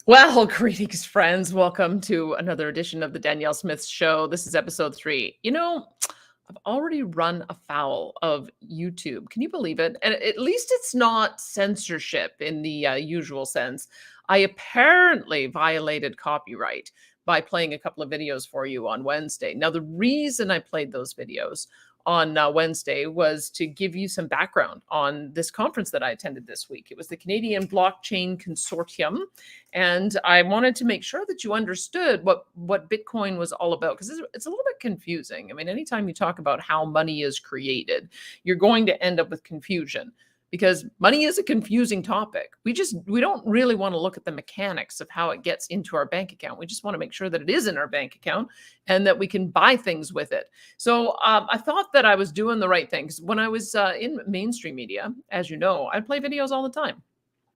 Well, greetings, friends. Welcome to another edition of the Danielle Smith Show. This is episode 3. I've already run afoul of YouTube. Can you believe it? And at least it's not censorship in the usual sense. I apparently violated copyright by playing a couple of videos for you on Wednesday. Now, the reason I played those videos on Wednesday was to give you some background on this conference that I attended this week. It was the Canadian Blockchain Consortium, and I wanted to make sure that you understood what Bitcoin was all about, because it's a little bit confusing. I mean, anytime you talk about how money is created, you're going to end up with confusion, because money is a confusing topic. We don't really want to look at the mechanics of how it gets into our bank account. We just want to make sure that it is in our bank account and that we can buy things with it. So I thought that I was doing the right thing, because when I was in mainstream media, as you know, I play videos all the time.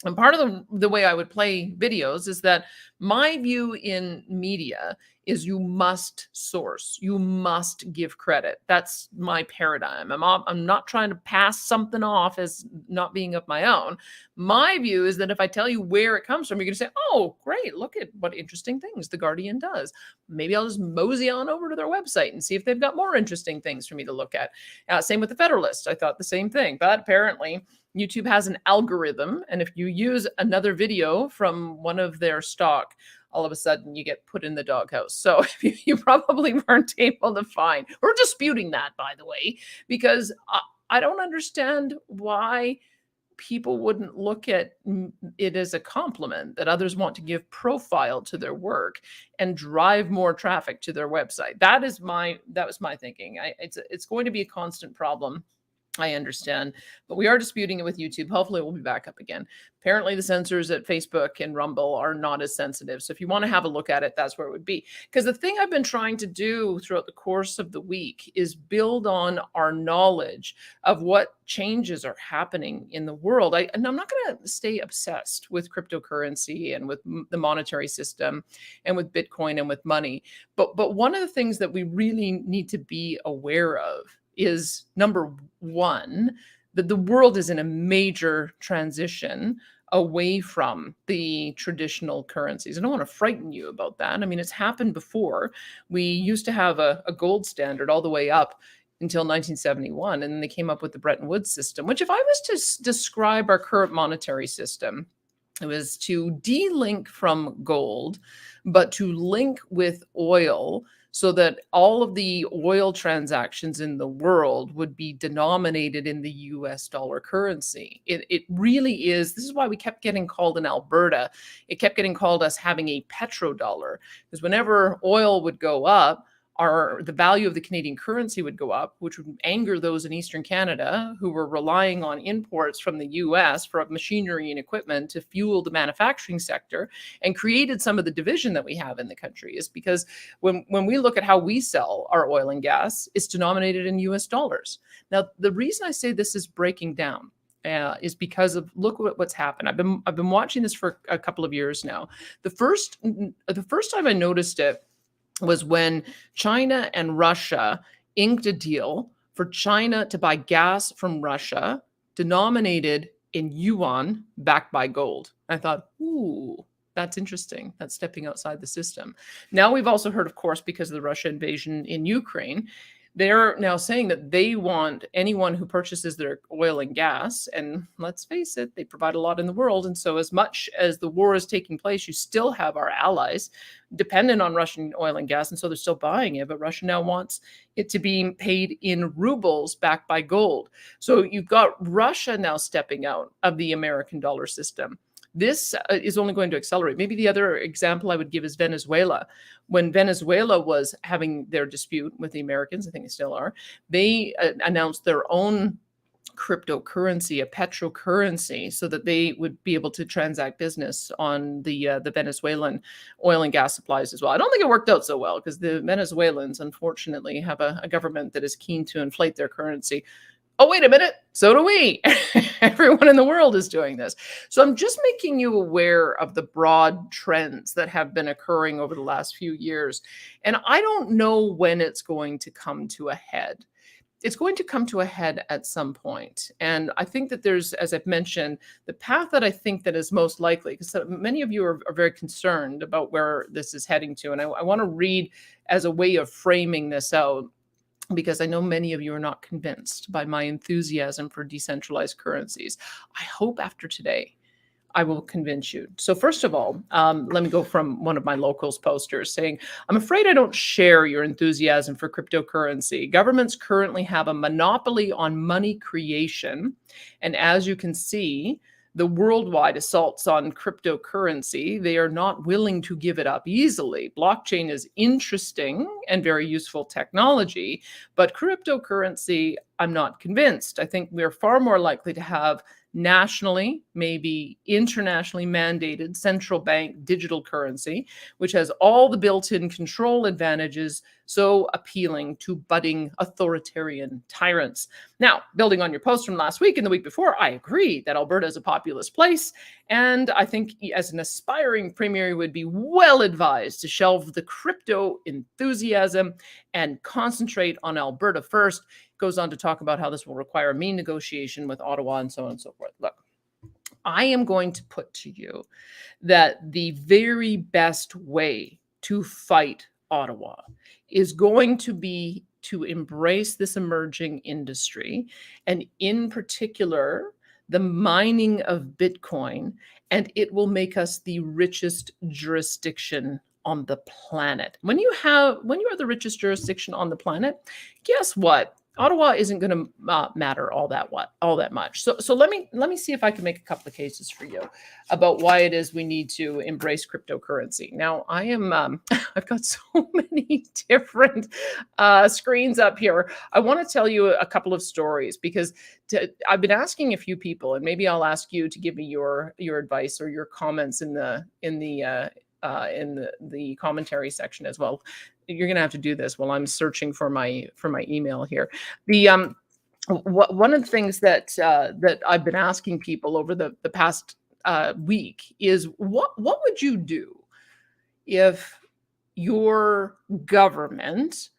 And part of the way I would play videos is that my view in media is you must source, you must give credit. That's my paradigm. I'm not trying to pass something off as not being of my own. My view is that if I tell you where it comes from, you're going to say, oh, great, look at what interesting things The Guardian does. Maybe I'll just mosey on over to their website and see if they've got more interesting things for me to look at. Same with the Federalist. I thought the same thing, but apparently YouTube has an algorithm, and if you use another video from one of their stock, all of a sudden you get put in the doghouse. So you probably weren't able to find. We're disputing that, by the way, because I don't understand why people wouldn't look at it as a compliment that others want to give profile to their work and drive more traffic to their website. That was my thinking. It's going to be a constant problem, I understand, but we are disputing it with YouTube. Hopefully we'll be back up again. Apparently the censors at Facebook and Rumble are not as sensitive. So if you want to have a look at it, that's where it would be. Because the thing I've been trying to do throughout the course of the week is build on our knowledge of what changes are happening in the world. And I'm not going to stay obsessed with cryptocurrency and with the monetary system and with Bitcoin and with money. But one of the things that we really need to be aware of is, number one, that the world is in a major transition away from the traditional currencies. I don't want to frighten you about that. I mean, it's happened before. We used to have a gold standard all the way up until 1971, and then they came up with the Bretton Woods system, which, if I was to describe our current monetary system, it was to de-link from gold, but to link with oil, so that all of the oil transactions in the world would be denominated in the US dollar currency. It really is. This is why we kept getting called in Alberta. It kept getting called us having a petrodollar, because whenever oil would go up, the value of the Canadian currency would go up, which would anger those in Eastern Canada who were relying on imports from the US for machinery and equipment to fuel the manufacturing sector, and created some of the division that we have in the country. Is because when we look at how we sell our oil and gas, it's denominated in US dollars. Now, the reason I say this is breaking down is because of, look what's happened. I've been watching this for a couple of years now. The first time I noticed it was when China and Russia inked a deal for China to buy gas from Russia denominated in yuan backed by gold. I thought, ooh, that's interesting. That's stepping outside the system. Now we've also heard, of course, because of the Russia invasion in Ukraine, they're now saying that they want anyone who purchases their oil and gas, and let's face it, they provide a lot in the world. And so as much as the war is taking place, you still have our allies dependent on Russian oil and gas. And so they're still buying it, but Russia now wants it to be paid in rubles backed by gold. So you've got Russia now stepping out of the American dollar system. This is only going to accelerate. Maybe the other example I would give is Venezuela. When Venezuela was having their dispute with the Americans, I think they still are, they announced their own cryptocurrency, a petrocurrency, so that they would be able to transact business on the Venezuelan oil and gas supplies as well. I don't think it worked out so well, because the Venezuelans, unfortunately, have a government that is keen to inflate their currency. Oh, wait a minute. So do we. Everyone in the world is doing this. So I'm just making you aware of the broad trends that have been occurring over the last few years. And I don't know when it's going to come to a head. it's going to come to a head at some point. And I think that there's, as I've mentioned, the path that I think that is most likely, because many of you are very concerned about where this is heading to. And I want to read as a way of framing this out, because I know many of you are not convinced by my enthusiasm for decentralized currencies. I hope after today I will convince you. So first of all, let me go from one of my locals posters saying, I'm afraid I don't share your enthusiasm for cryptocurrency. Governments currently have a monopoly on money creation. And as you can see, the worldwide assaults on cryptocurrency, they are not willing to give it up easily. Blockchain is interesting and very useful technology, but cryptocurrency, I'm not convinced. I think we're far more likely to have nationally, maybe internationally mandated central bank digital currency, which has all the built-in control advantages so appealing to budding authoritarian tyrants. Now, building on your post from last week and the week before, I agree that Alberta is a populous place, and I think as an aspiring premier, you would be well advised to shelve the crypto enthusiasm and concentrate on Alberta first. Goes on to talk about how this will require a mean negotiation with Ottawa and so on and so forth. Look, I am going to put to you that the very best way to fight Ottawa is going to be to embrace this emerging industry, and in particular, the mining of Bitcoin, and it will make us the richest jurisdiction on the planet. When you are the richest jurisdiction on the planet, guess what? Ottawa isn't going to matter all that much. So let me see if I can make a couple of cases for you about why it is we need to embrace cryptocurrency. Now, I am I've got so many different screens up here. I want to tell you a couple of stories, because I've been asking a few people, and maybe I'll ask you to give me your advice or your comments in the commentary section as well. You're going to have to do this while I'm searching for my email here. The one of the things that I've been asking people over the past week is what would you do if your government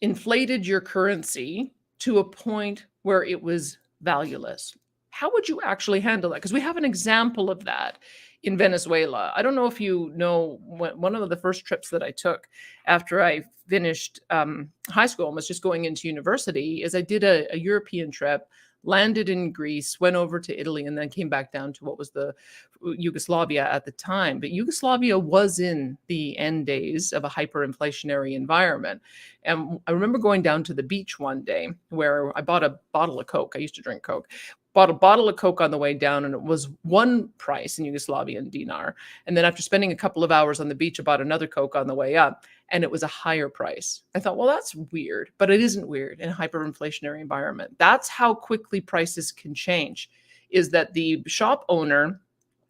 inflated your currency to a point where it was valueless? How would you actually handle that? Because we have an example of that in Venezuela. I don't know if you know, one of the first trips that I took after I finished high school and was just going into university is I did a European trip, landed in Greece, went over to Italy, and then came back down to what was the Yugoslavia at the time. But Yugoslavia was in the end days of a hyperinflationary environment. And I remember going down to the beach one day where I bought a bottle of Coke. I used to drink Coke. Bought a bottle of Coke on the way down, and it was one price in Yugoslavian dinar. And then after spending a couple of hours on the beach, I bought another Coke on the way up, and it was a higher price. I thought, well, that's weird, but it isn't weird in a hyperinflationary environment. That's how quickly prices can change, is that the shop owner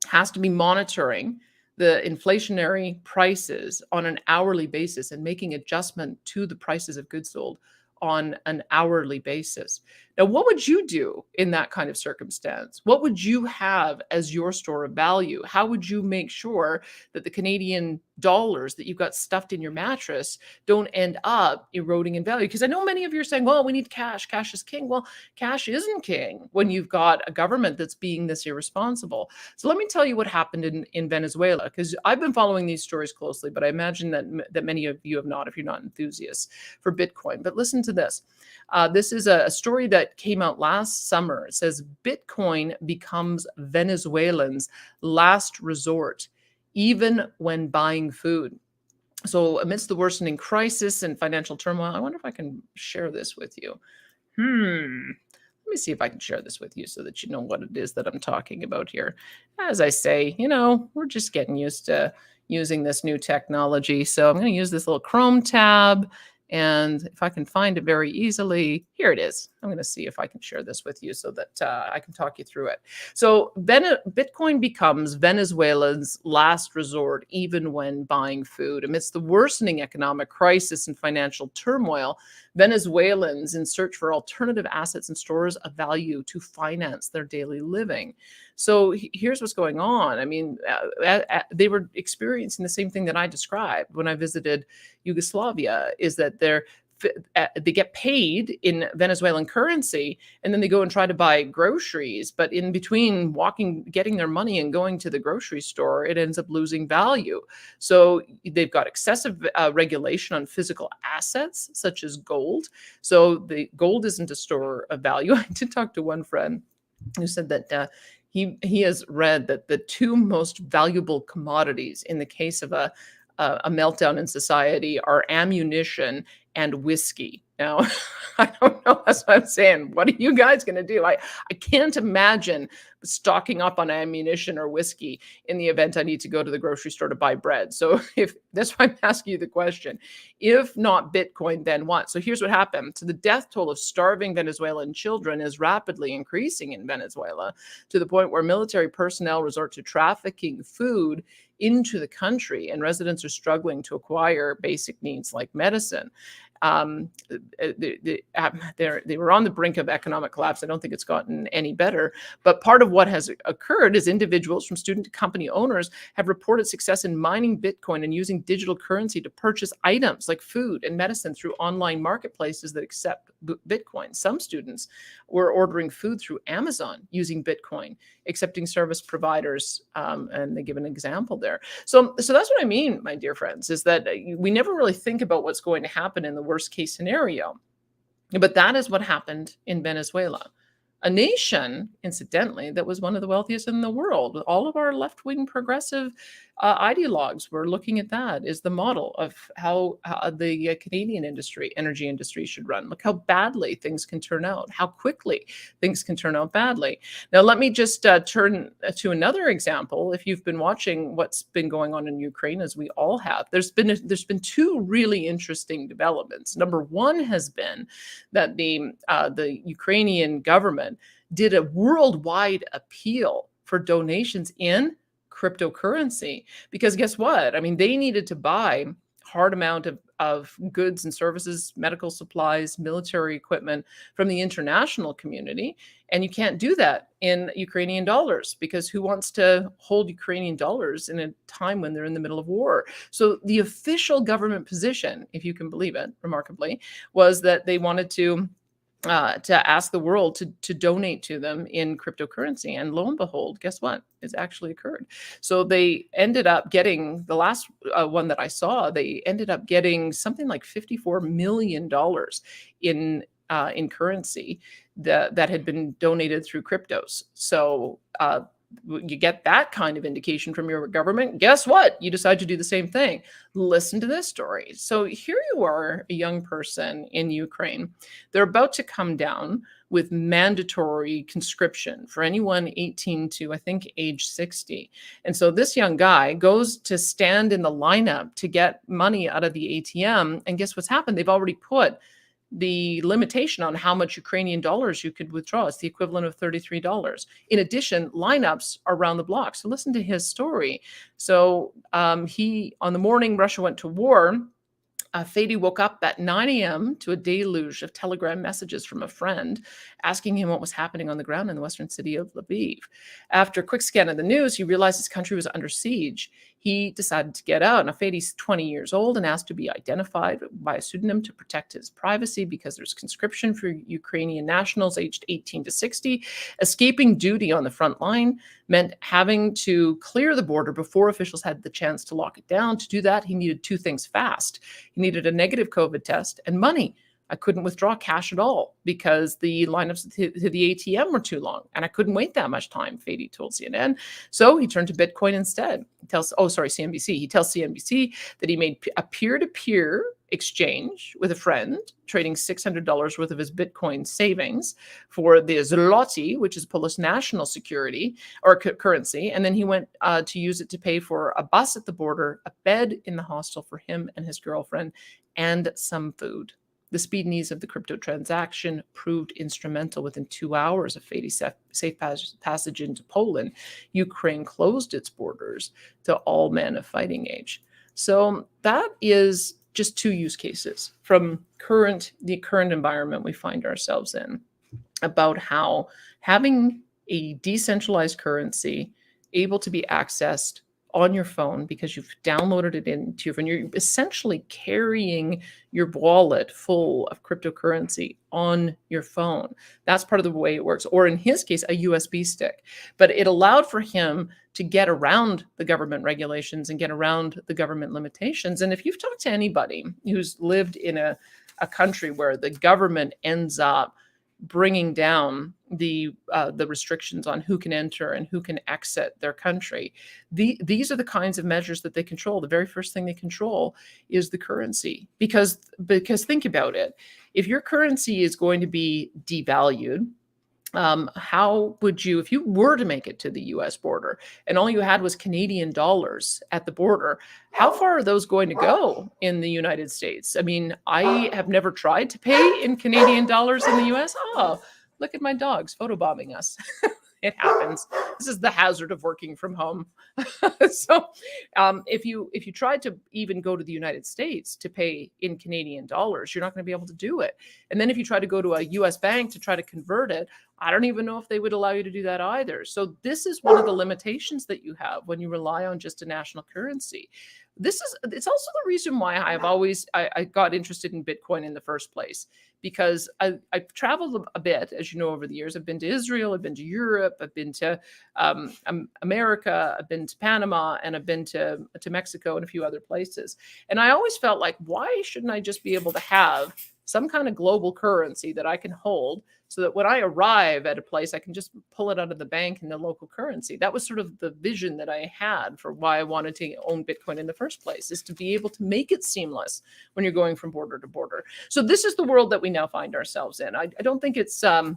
has to be monitoring the inflationary prices on an hourly basis and making adjustment to the prices of goods sold on an hourly basis. Now, what would you do in that kind of circumstance? What would you have as your store of value? How would you make sure that the Canadian dollars that you've got stuffed in your mattress don't end up eroding in value? Because I know many of you are saying, well, we need cash. Cash is king. Well, cash isn't king when you've got a government that's being this irresponsible. So let me tell you what happened in Venezuela, because I've been following these stories closely, but I imagine that many of you have not if you're not enthusiasts for Bitcoin. But listen to this. This is a story that came out last summer. It says Bitcoin becomes Venezuelans' last resort, even when buying food. So amidst the worsening crisis and financial turmoil, I wonder if I can share this with you. Let me see if I can share this with you so that you know what it is that I'm talking about here. As I say, we're just getting used to using this new technology. So I'm going to use this little Chrome tab. And if I can find it very easily, here it is. I'm going to see if I can share this with you so that I can talk you through it. So Bitcoin becomes Venezuela's last resort, even when buying food. Amidst the worsening economic crisis and financial turmoil, Venezuelans in search for alternative assets and stores of value to finance their daily living. So here's what's going on. I mean, they were experiencing the same thing that I described when I visited Yugoslavia, is that their they get paid in Venezuelan currency, and then they go and try to buy groceries. But in between getting their money and going to the grocery store, it ends up losing value. So they've got excessive regulation on physical assets, such as gold. So the gold isn't a store of value. I did talk to one friend who said that he has read that the two most valuable commodities in the case of a meltdown in society are ammunition and whiskey. Now, I don't know. That's what I'm saying. What are you guys going to do? I can't imagine stocking up on ammunition or whiskey in the event I need to go to the grocery store to buy bread. So if that's why I'm asking you the question, if not Bitcoin, then what? So here's what happened. So the death toll of starving Venezuelan children is rapidly increasing in Venezuela to the point where military personnel resort to trafficking food into the country, and residents are struggling to acquire basic needs like medicine. They were on the brink of economic collapse. I don't think it's gotten any better. But part of what has occurred is individuals, from student to company owners, have reported success in mining Bitcoin and using digital currency to purchase items like food and medicine through online marketplaces that accept Bitcoin. Some students were ordering food through Amazon using Bitcoin, accepting service providers, and they give an example there. So that's what I mean, my dear friends, is that we never really think about what's going to happen in the worst case scenario. But that is what happened in Venezuela, a nation, incidentally, that was one of the wealthiest in the world. All of our left-wing progressive ideologues were looking at that as the model of how the Canadian energy industry should run. Look how badly things can turn out, how quickly things can turn out badly. Now, let me just turn to another example. If you've been watching what's been going on in Ukraine, as we all have, there's been two really interesting developments. Number one has been that the Ukrainian government did a worldwide appeal for donations in cryptocurrency, because guess what? I mean, they needed to buy hard amount of goods and services, medical supplies, military equipment from the international community. And you can't do that in Ukrainian dollars, because who wants to hold Ukrainian dollars in a time when they're in the middle of war? So the official government position, if you can believe it, remarkably, was that they wanted to ask the world to donate to them in cryptocurrency. And lo and behold, guess what? It's actually occurred. So they ended up getting, the last one that I saw, they ended up getting something like $54 million in currency that had been donated through cryptos. So you get that kind of indication from your government. Guess what? You decide to do the same thing. Listen to this story. So here you are, a young person in Ukraine. They're about to come down with mandatory conscription for anyone 18 to, I think, age 60. And so this young guy goes to stand in the lineup to get money out of the ATM. And guess what's happened? They've already put the limitation on how much Ukrainian dollars you could withdraw. It's the equivalent of $33. In addition, lineups are around the block. So listen to his story. So on the morning Russia went to war, Fady woke up at 9 a.m. to a deluge of telegram messages from a friend asking him what was happening on the ground in the western city of Lviv. After a quick scan of the news, he realized his country was under siege. He decided to get out. Now, Fady's 20 years old and asked to be identified by a pseudonym to protect his privacy, because there's conscription for Ukrainian nationals aged 18 to 60. Escaping duty on the front line meant having to clear the border before officials had the chance to lock it down. To do that, he needed two things fast. He needed a negative COVID test and money. I couldn't withdraw cash at all because the lineups to the ATM were too long, and I couldn't wait that much time, Fady told CNN. So he turned to Bitcoin instead. CNBC. He tells CNBC that he made a peer-to-peer exchange with a friend, trading $600 worth of his Bitcoin savings for the zloty, which is Polish national security or currency. And then he went to use it to pay for a bus at the border, a bed in the hostel for him and his girlfriend, and some food. The speed and ease of the crypto transaction proved instrumental. Within 2 hours of Fady's safe passage into Poland, Ukraine closed its borders to all men of fighting age. So that is just two use cases from the current environment we find ourselves in, about how having a decentralized currency able to be accessed on your phone because you've downloaded it into your phone. You're essentially carrying your wallet full of cryptocurrency on your phone. That's part of the way it works. Or in his case, a USB stick. But it allowed for him to get around the government regulations and get around the government limitations. And if you've talked to anybody who's lived in a country where the government ends up bringing down the restrictions on who can enter and who can exit their country, these are the kinds of measures that they control. The very first thing they control is the currency, because think about it. If your currency is going to be devalued, how would you, if you were to make it to the US border and all you had was Canadian dollars at the border, how far are those going to go in the United States? I mean, I have never tried to pay in Canadian dollars in the US. Oh, look at my dogs photobombing us. It happens. This is the hazard of working from home. So if you tried to even go to the United States to pay in Canadian dollars, you're not going to be able to do it. And then if you try to go to a US bank to try to convert it, I don't even know if they would allow you to do that either. So this is one of the limitations that you have when you rely on just a national currency. It's also the reason why I got interested in Bitcoin in the first place, because I've traveled a bit, as you know, over the years. I've been to Israel, I've been to Europe, I've been to America, I've been to Panama, and I've been to Mexico and a few other places. And I always felt like, why shouldn't I just be able to have some kind of global currency that I can hold, so that when I arrive at a place, I can just pull it out of the bank in the local currency? That was sort of the vision that I had for why I wanted to own Bitcoin in the first place, is to be able to make it seamless when you're going from border to border. So this is the world that we now find ourselves in. I don't think it's one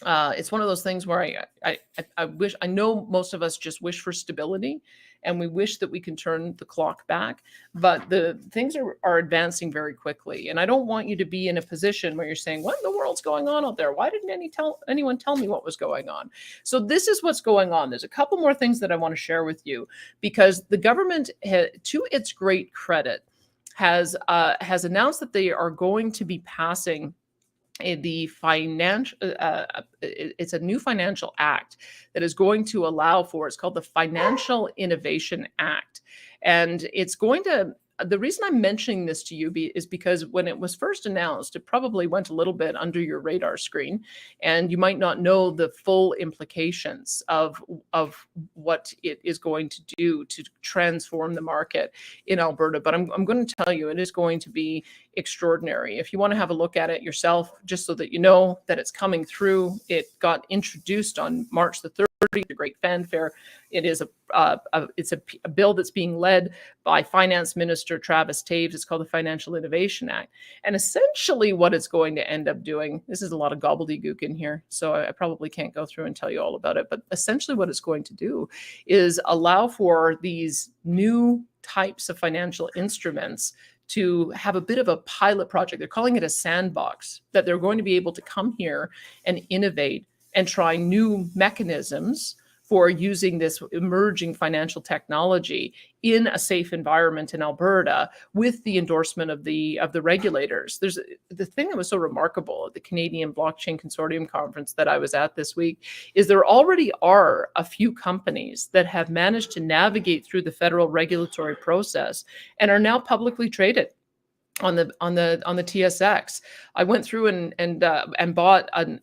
of those things where I know most of us just wish for stability, and we wish that we can turn the clock back, but the things are advancing very quickly. And I don't want you to be in a position where you're saying, what in the world's going on out there? Why didn't anyone tell me what was going on? So this is what's going on. There's a couple more things that I want to share with you, because the government, to its great credit, has announced that they are going to be passing it's a new financial act that is going to allow for, it's called the Financial Innovation Act. And it's going to, the reason I'm mentioning this to you is because when it was first announced, it probably went a little bit under your radar screen, and you might not know the full implications of what it is going to do to transform the market in Alberta. But I'm going to tell you, it is going to be extraordinary. If you want to have a look at it yourself, just so that you know that it's coming through, it got introduced on March the 30th. A great fanfare. It is a bill that's being led by Finance Minister Travis Taves. It's called the Financial Innovation Act. And essentially what it's going to end up doing, this is a lot of gobbledygook in here, so I probably can't go through and tell you all about it, but essentially what it's going to do is allow for these new types of financial instruments to have a bit of a pilot project. They're calling it a sandbox, that they're going to be able to come here and innovate and try new mechanisms for using this emerging financial technology in a safe environment in Alberta, with the endorsement of the regulators. There's the thing that was so remarkable at the Canadian Blockchain Consortium conference that I was at this week, is there already are a few companies that have managed to navigate through the federal regulatory process and are now publicly traded on the TSX. I went through and bought an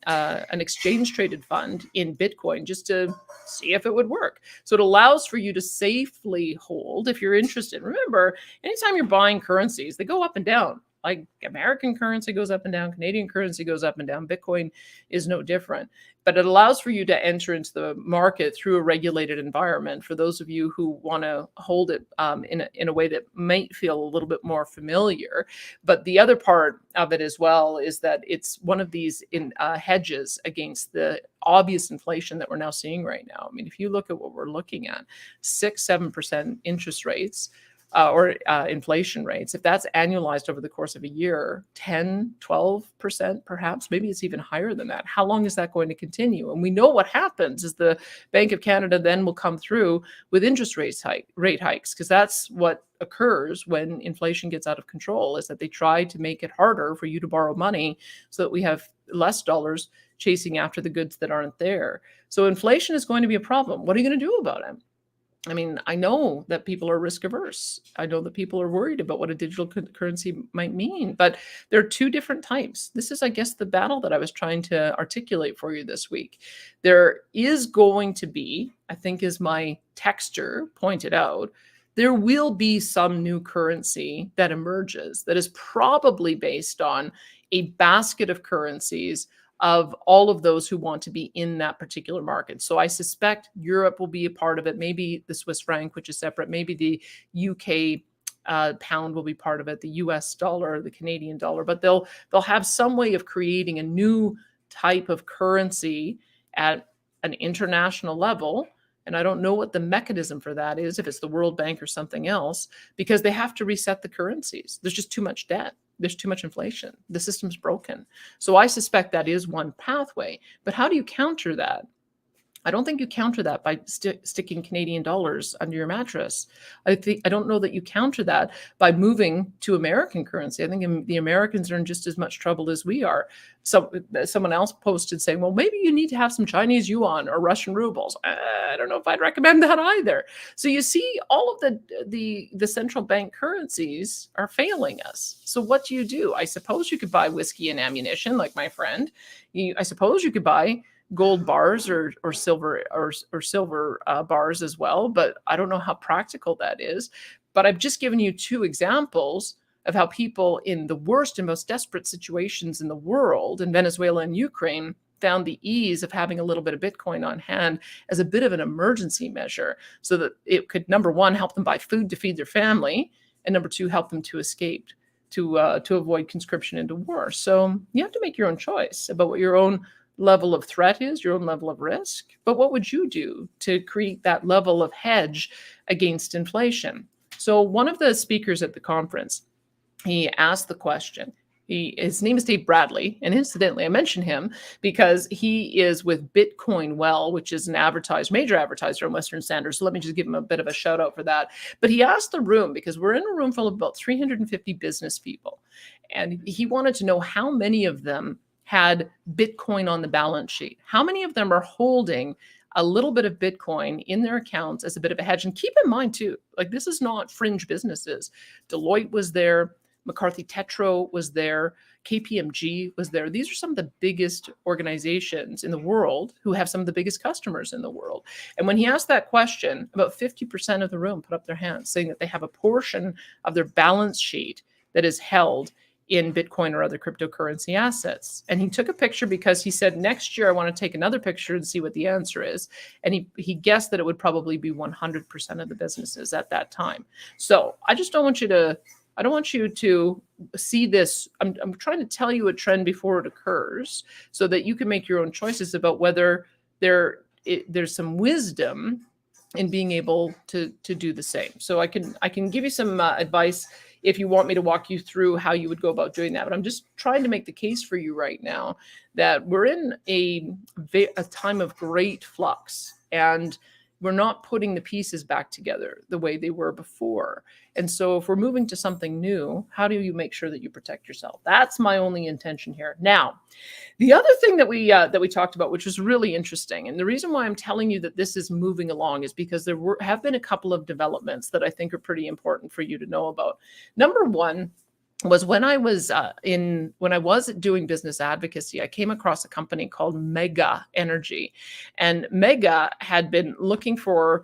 exchange traded fund in Bitcoin just to see if it would work. So it allows for you to safely hold if you're interested. Remember, anytime you're buying currencies, they go up and down. Like American currency goes up and down, Canadian currency goes up and down. Bitcoin is no different. But it allows for you to enter into the market through a regulated environment for those of you who want to hold it in a way that might feel a little bit more familiar. But the other part of it as well is that it's one of these hedges against the obvious inflation that we're now seeing right now. I mean, if you look at what we're looking at, 6-7% interest rates, or inflation rates, if that's annualized over the course of a year, 10-12% perhaps, maybe it's even higher than that. How long is that going to continue? And we know what happens is the Bank of Canada then will come through with interest rate hikes, because that's what occurs when inflation gets out of control, is that they try to make it harder for you to borrow money so that we have less dollars chasing after the goods that aren't there. So inflation is going to be a problem. What are you going to do about it? I mean, I know that people are risk averse. I know that people are worried about what a digital currency might mean, but there are two different types. This is, I guess, the battle that I was trying to articulate for you this week. There is going to be, I think, as my texter pointed out, there will be some new currency that emerges that is probably based on a basket of currencies of all of those who want to be in that particular market. So I suspect Europe will be a part of it. Maybe the Swiss franc, which is separate. Maybe the UK pound will be part of it. The US dollar, the Canadian dollar. But they'll have some way of creating a new type of currency at an international level. And I don't know what the mechanism for that is, if it's the World Bank or something else, because they have to reset the currencies. There's just too much debt. There's too much inflation. The system's broken. So I suspect that is one pathway. But how do you counter that? I don't think you counter that by sticking Canadian dollars under your mattress. I don't know that you counter that by moving to American currency. I think the Americans are in just as much trouble as we are. So someone else posted saying, well, maybe you need to have some Chinese yuan or Russian rubles. I don't know if I'd recommend that either. So you see, all of the central bank currencies are failing us. So what do? I suppose you could buy whiskey and ammunition, like my friend. I suppose you could buy gold bars or silver bars as well, but I don't know how practical that is. But I've just given you two examples of how people in the worst and most desperate situations in the world, in Venezuela and Ukraine, found the ease of having a little bit of Bitcoin on hand as a bit of an emergency measure, so that it could, number one, help them buy food to feed their family, and number two, help them to escape, to avoid conscription into war. So you have to make your own choice about what your own level of threat is, your own level of risk. But what would you do to create that level of hedge against inflation? So one of the speakers at the conference, he asked the question. His name is Dave Bradley, and incidentally, I mention him because he is with Bitcoin Well, which is an major advertiser on Western Standard. So let me just give him a bit of a shout out for that. But he asked the room, because we're in a room full of about 350 business people, and he wanted to know how many of them had Bitcoin on the balance sheet. How many of them are holding a little bit of Bitcoin in their accounts as a bit of a hedge? And keep in mind too, like, this is not fringe businesses. Deloitte was there, McCarthy Tetro was there, KPMG was there. These are some of the biggest organizations in the world who have some of the biggest customers in the world. And when he asked that question, about 50% of the room put up their hands, saying that they have a portion of their balance sheet that is held in Bitcoin or other cryptocurrency assets. And he took a picture because he said, next year I want to take another picture and see what the answer is. And he guessed that it would probably be 100% of the businesses at that time. So I just don't want you to see this. I'm trying to tell you a trend before it occurs, so that you can make your own choices about whether there's some wisdom in being able to do the same. So I can give you some advice if you want me to walk you through how you would go about doing that. But I'm just trying to make the case for you right now that we're in a time of great flux, and we're not putting the pieces back together the way they were before. And so if we're moving to something new, how do you make sure that you protect yourself? That's my only intention here. Now, the other thing that we talked about, which was really interesting, and the reason why I'm telling you that this is moving along is because there have been a couple of developments that I think are pretty important for you to know about. Number one was when I was doing business advocacy, I came across a company called Mega Energy, and Mega had been looking for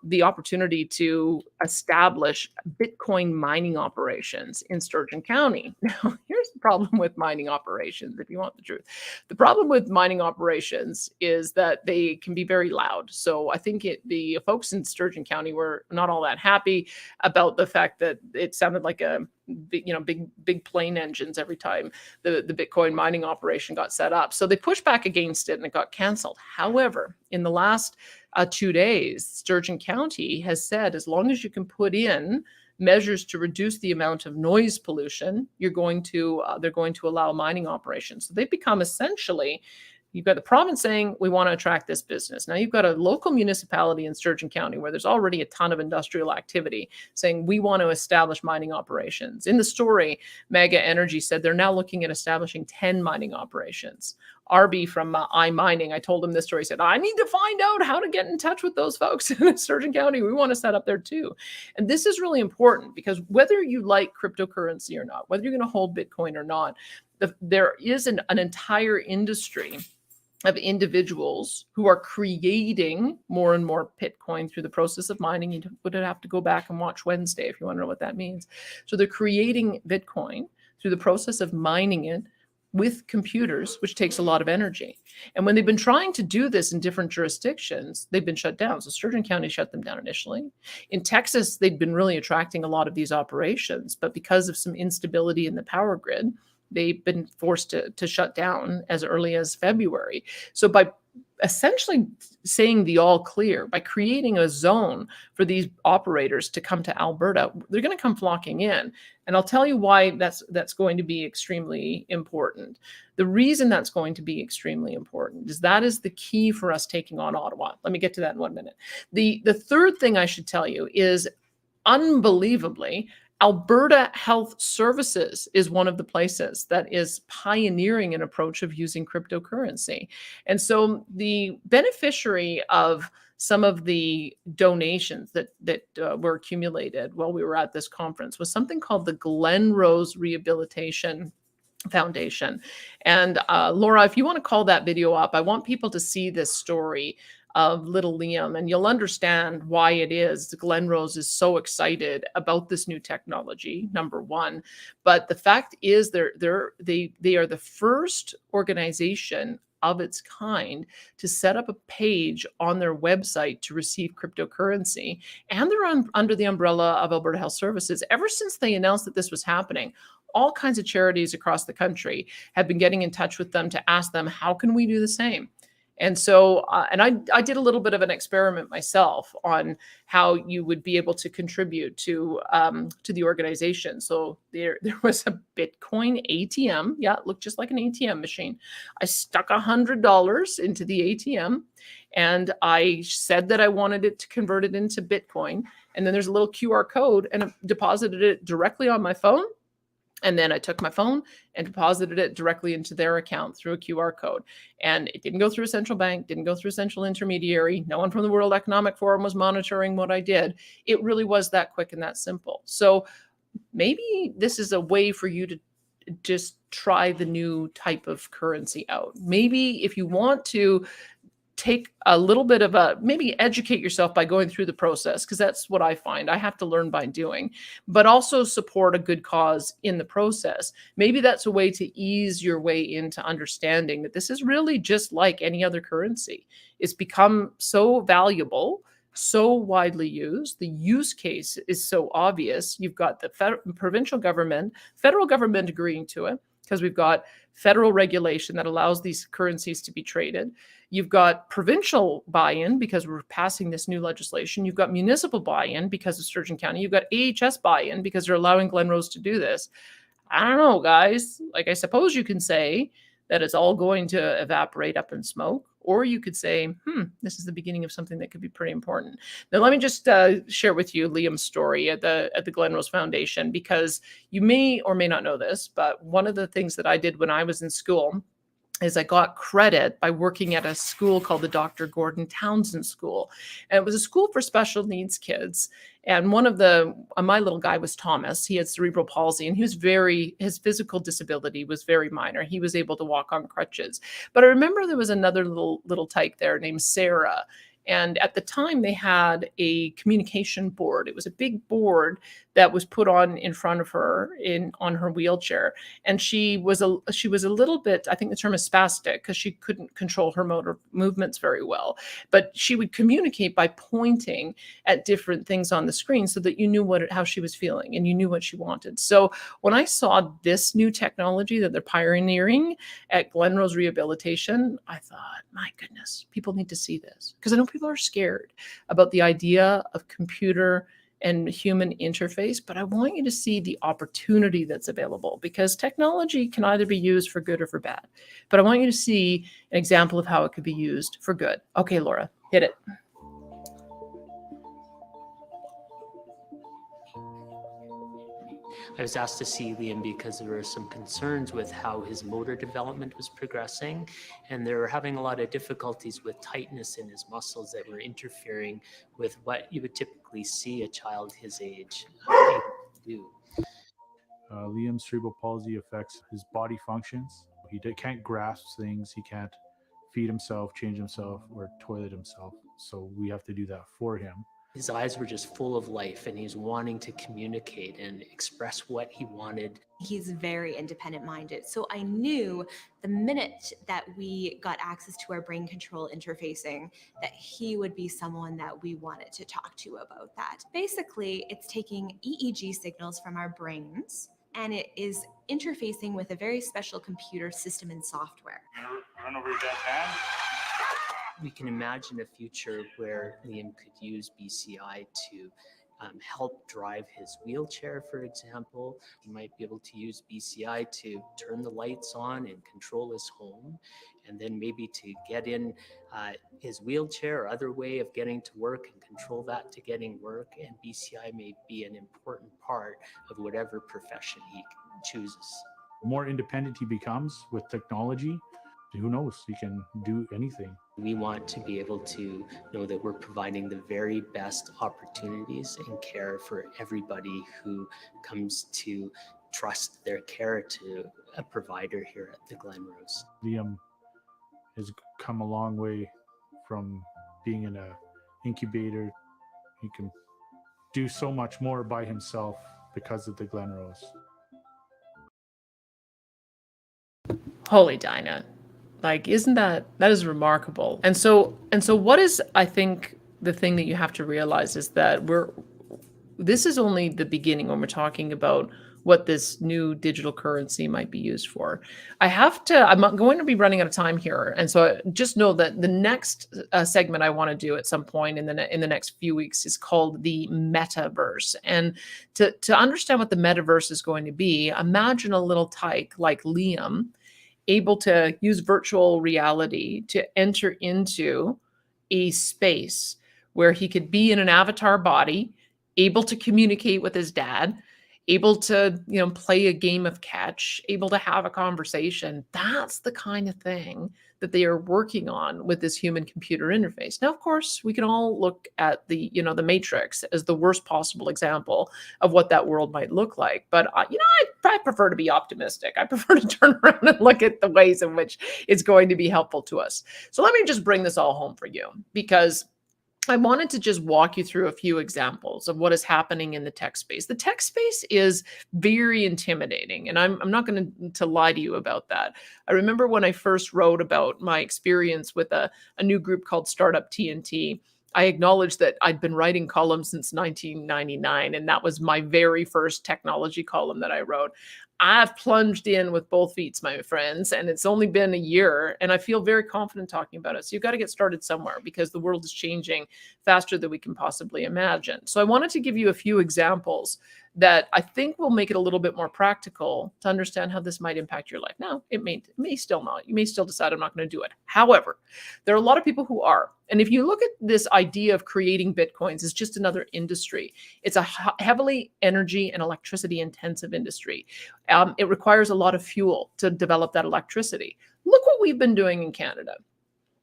the opportunity to establish Bitcoin mining operations in Sturgeon County. Now, here's the problem with mining operations, if you want the truth. The problem with mining operations is that they can be very loud. So I think the folks in Sturgeon County were not all that happy about the fact that it sounded like big plane engines every time the Bitcoin mining operation got set up. So they pushed back against it and it got canceled. However, in the last 2 days, Sturgeon County has said, as long as you can put in measures to reduce the amount of noise pollution, they're going to allow mining operations. So they've become essentially, you've got the province saying, we want to attract this business. Now you've got a local municipality in Sturgeon County where there's already a ton of industrial activity saying, we want to establish mining operations. In the story, Mega Energy said they're now looking at establishing 10 mining operations. Arby from iMining, I told him this story. He said, I need to find out how to get in touch with those folks in Sturgeon County. We want to set up there too. And this is really important because whether you like cryptocurrency or not, whether you're going to hold Bitcoin or not, there is an entire industry of individuals who are creating more and more Bitcoin through the process of mining. You would have to go back and watch Wednesday if you want to know what that means. So they're creating Bitcoin through the process of mining it with computers, which takes a lot of energy. And when they've been trying to do this in different jurisdictions, they've been shut down. So Sturgeon County shut them down initially. In Texas, they've been really attracting a lot of these operations, but because of some instability in the power grid, they've been forced to shut down as early as February. So by essentially saying the all clear, by creating a zone for these operators to come to Alberta, they're going to come flocking in. And I'll tell you why that's going to be extremely important. The reason that's going to be extremely important is that is the key for us taking on Ottawa. Let me get to that in 1 minute. The third thing I should tell you is, unbelievably, Alberta Health Services is one of the places that is pioneering an approach of using cryptocurrency. And so the beneficiary of some of the donations that were accumulated while we were at this conference was something called the Glenrose Rehabilitation Foundation. And Laura, if you want to call that video up, I want people to see this story of little Liam, and you'll understand why it is Glenrose is so excited about this new technology, number one. But the fact is they are the first organization of its kind to set up a page on their website to receive cryptocurrency. And they're under the umbrella of Alberta Health Services. Ever since they announced that this was happening, all kinds of charities across the country have been getting in touch with them to ask them, how can we do the same? And so, and I did a little bit of an experiment myself on how you would be able to contribute to the organization. So there was a Bitcoin ATM. Yeah, it looked just like an ATM machine. I stuck $100 into the ATM, and I said that I wanted it to convert it into Bitcoin. And then there's a little QR code, and I deposited it directly on my phone. And then I took my phone and deposited it directly into their account through a QR code. And it didn't go through a central bank, didn't go through a central intermediary. No one from the World Economic Forum was monitoring what I did. It really was that quick and that simple. So maybe this is a way for you to just try the new type of currency out. Maybe if you want to take a little bit of maybe educate yourself by going through the process, because that's what I find. I have to learn by doing, but also support a good cause in the process. Maybe that's a way to ease your way into understanding that this is really just like any other currency. It's become so valuable, so widely used. The use case is so obvious. You've got the provincial government, federal government agreeing to it, because we've got federal regulation that allows these currencies to be traded. You've got provincial buy-in because we're passing this new legislation. You've got municipal buy-in because of Sturgeon County. You've got AHS buy-in because they're allowing Glenrose to do this. I don't know, guys. Like, I suppose you can say that it's all going to evaporate up in smoke, or you could say, this is the beginning of something that could be pretty important. Now, let me just share with you Liam's story at the Glenrose Foundation, because you may or may not know this, but one of the things that I did when I was in school is I got credit by working at a school called the Dr. Gordon Townsend School. And it was a school for special needs kids. And one of my little guy was Thomas. He had cerebral palsy, and his physical disability was very minor. He was able to walk on crutches. But I remember there was another little tyke there named Sarah. And at the time, they had a communication board. It was a big board that was put on in front of her on her wheelchair. And she was a little bit, I think the term is spastic, because she couldn't control her motor movements very well. But she would communicate by pointing at different things on the screen so that you knew how she was feeling and you knew what she wanted. So when I saw this new technology that they're pioneering at Glenrose Rehabilitation, I thought, my goodness, people need to see this. Because I know people are scared about the idea of computer and human interface, but I want you to see the opportunity that's available, because technology can either be used for good or for bad. But I want you to see an example of how it could be used for good. Okay, Laura, hit it. I was asked to see Liam because there were some concerns with how his motor development was progressing, and they were having a lot of difficulties with tightness in his muscles that were interfering with what you would typically see a child his age able to do. Liam's cerebral palsy affects his body functions. Can't grasp things. He can't feed himself, change himself, or toilet himself. So we have to do that for him. His eyes were just full of life, and he's wanting to communicate and express what he wanted. He's very independent minded. So I knew the minute that we got access to our brain control interfacing that he would be someone that we wanted to talk to about that. Basically, it's taking EEG signals from our brains and it is interfacing with a very special computer system and software. Run over your dad's hand. We can imagine a future where Liam could use BCI to help drive his wheelchair, for example. He might be able to use BCI to turn the lights on and control his home, and then maybe to get in his wheelchair or other way of getting to work and control that to getting work. And BCI may be an important part of whatever profession he chooses. The more independent he becomes with technology, who knows, he can do anything. We want to be able to know that we're providing the very best opportunities and care for everybody who comes to trust their care to a provider here at the Glenrose. Liam has come a long way from being in an incubator. He can do so much more by himself because of the Glenrose. Holy Dinah. Like, isn't that is remarkable? And so what is, I think, the thing that you have to realize is that this is only the beginning when we're talking about what this new digital currency might be used for. I'm going to be running out of time here. And so just know that the next segment I want to do at some point in the next few weeks is called the metaverse. And to understand what the metaverse is going to be, imagine a little tyke like Liam able to use virtual reality to enter into a space where he could be in an avatar body, able to communicate with his dad, able to, play a game of catch, able to have a conversation. That's the kind of thing that they are working on with this human computer interface. Now, of course, we can all look at the Matrix as the worst possible example of what that world might look like. But, I prefer to be optimistic. I prefer to turn around and look at the ways in which it's going to be helpful to us. So let me just bring this all home for you, because I wanted to just walk you through a few examples of what is happening in the tech space. The tech space is very intimidating, and I'm not going to lie to you about that. I remember when I first wrote about my experience with a new group called Startup TNT, I acknowledged that I'd been writing columns since 1999, and that was my very first technology column that I wrote. I've plunged in with both feet, my friends, and it's only been a year, and I feel very confident talking about it. So you've got to get started somewhere, because the world is changing faster than we can possibly imagine. So I wanted to give you a few examples that I think will make it a little bit more practical to understand how this might impact your life. Now, it may still not. You may still decide I'm not going to do it. However, there are a lot of people who are. And if you look at this idea of creating Bitcoins, it's just another industry. It's a heavily energy and electricity intensive industry. It requires a lot of fuel to develop that electricity. Look what we've been doing in Canada.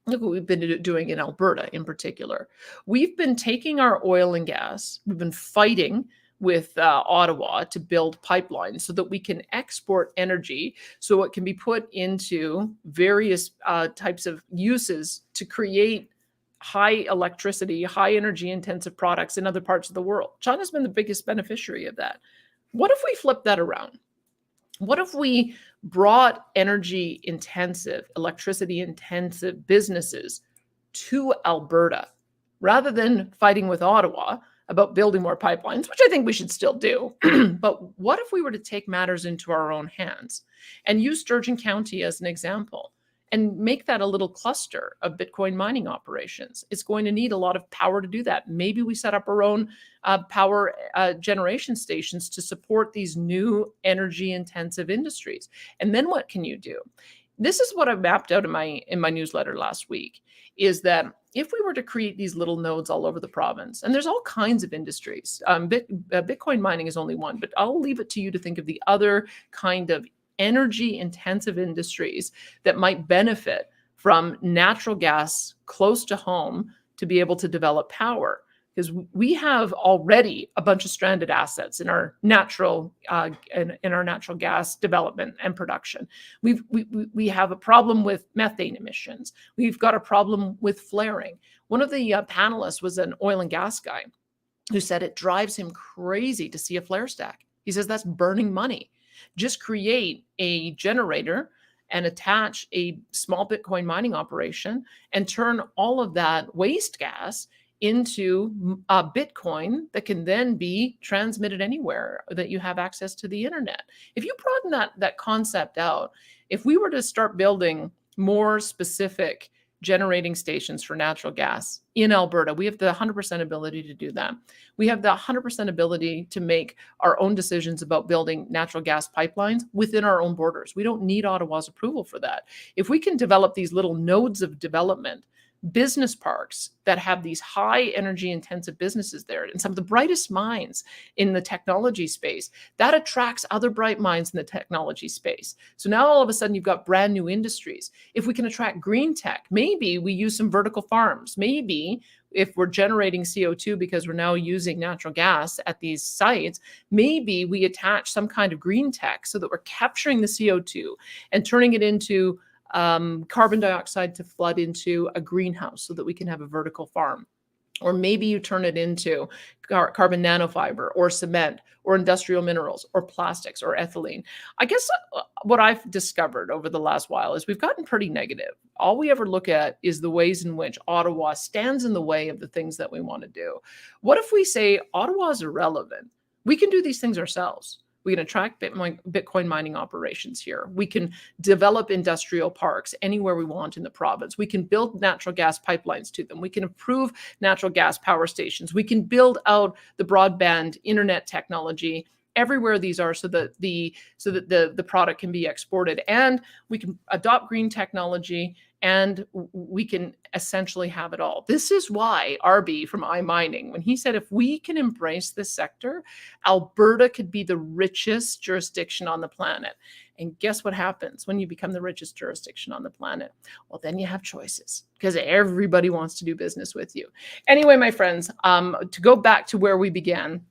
Look what we've been doing in Alberta in particular. We've been taking our oil and gas. We've been fighting with Ottawa to build pipelines so that we can export energy, so it can be put into various types of uses to create high electricity, high energy intensive products in other parts of the world. China's been the biggest beneficiary of that. What if we flip that around? What if we brought energy intensive, electricity intensive businesses to Alberta rather than fighting with Ottawa about building more pipelines, which I think we should still do. But what if we were to take matters into our own hands and use Sturgeon County as an example and make that a little cluster of Bitcoin mining operations? It's going to need a lot of power to do that. Maybe we set up our own power generation stations to support these new energy intensive industries. And then what can you do? This is what I mapped out in my newsletter last week, is that if we were to create these little nodes all over the province, and there's all kinds of industries, Bitcoin mining is only one, but I'll leave it to you to think of the other kind of energy intensive industries that might benefit from natural gas close to home to be able to develop power. Because we have already a bunch of stranded assets in our natural gas development and production. We have a problem with methane emissions. We've got a problem with flaring. One of the panelists was an oil and gas guy who said it drives him crazy to see a flare stack. He says that's burning money. Just create a generator and attach a small Bitcoin mining operation and turn all of that waste gas into Bitcoin that can then be transmitted anywhere that you have access to the internet. If you broaden that concept out, if we were to start building more specific generating stations for natural gas in Alberta, we have the 100% ability to do that. We have the 100% ability to make our own decisions about building natural gas pipelines within our own borders. We don't need Ottawa's approval for that. If we can develop these little nodes of development, business parks that have these high energy intensive businesses there and some of the brightest minds in the technology space, that attracts other bright minds in the technology space. So now all of a sudden you've got brand new industries. If we can attract green tech, maybe we use some vertical farms. Maybe if we're generating CO2 because we're now using natural gas at these sites, maybe we attach some kind of green tech so that we're capturing the CO2 and turning it into carbon dioxide to flood into a greenhouse so that we can have a vertical farm. Or maybe you turn it into carbon nanofiber or cement or industrial minerals or plastics or ethylene. I guess what I've discovered over the last while is we've gotten pretty negative. All we ever look at is the ways in which Ottawa stands in the way of the things that we want to do. What if we say Ottawa is irrelevant? We can do these things ourselves. We can attract Bitcoin mining operations here. We can develop industrial parks anywhere we want in the province. We can build natural gas pipelines to them. We can improve natural gas power stations. We can build out the broadband internet technology everywhere these are so that the product can be exported. And we can adopt green technology and we can essentially have it all. This is why RB from iMining, when he said, if we can embrace this sector, Alberta could be the richest jurisdiction on the planet. And guess what happens when you become the richest jurisdiction on the planet? Well, then you have choices because everybody wants to do business with you. Anyway, my friends, to go back to where we began,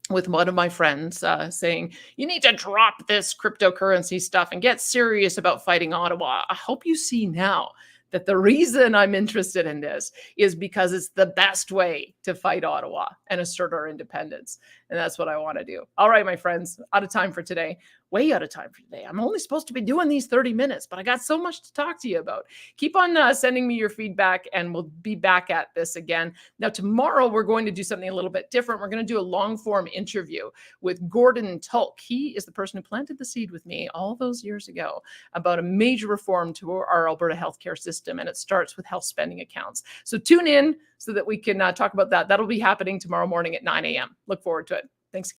with one of my friends saying, you need to drop this cryptocurrency stuff and get serious about fighting Ottawa. I hope you see now that the reason I'm interested in this is because it's the best way to fight Ottawa and assert our independence. And that's what I want to do. All right, my friends, out of time for today. Way out of time for today. I'm only supposed to be doing these 30 minutes, but I got so much to talk to you about. Keep on sending me your feedback and we'll be back at this again. Now, tomorrow, we're going to do something a little bit different. We're going to do a long form interview with Gordon Tulk. He is the person who planted the seed with me all those years ago about a major reform to our Alberta healthcare system. And it starts with health spending accounts. So tune in so that we can talk about that. That'll be happening tomorrow morning at 9 a.m. Look forward to it.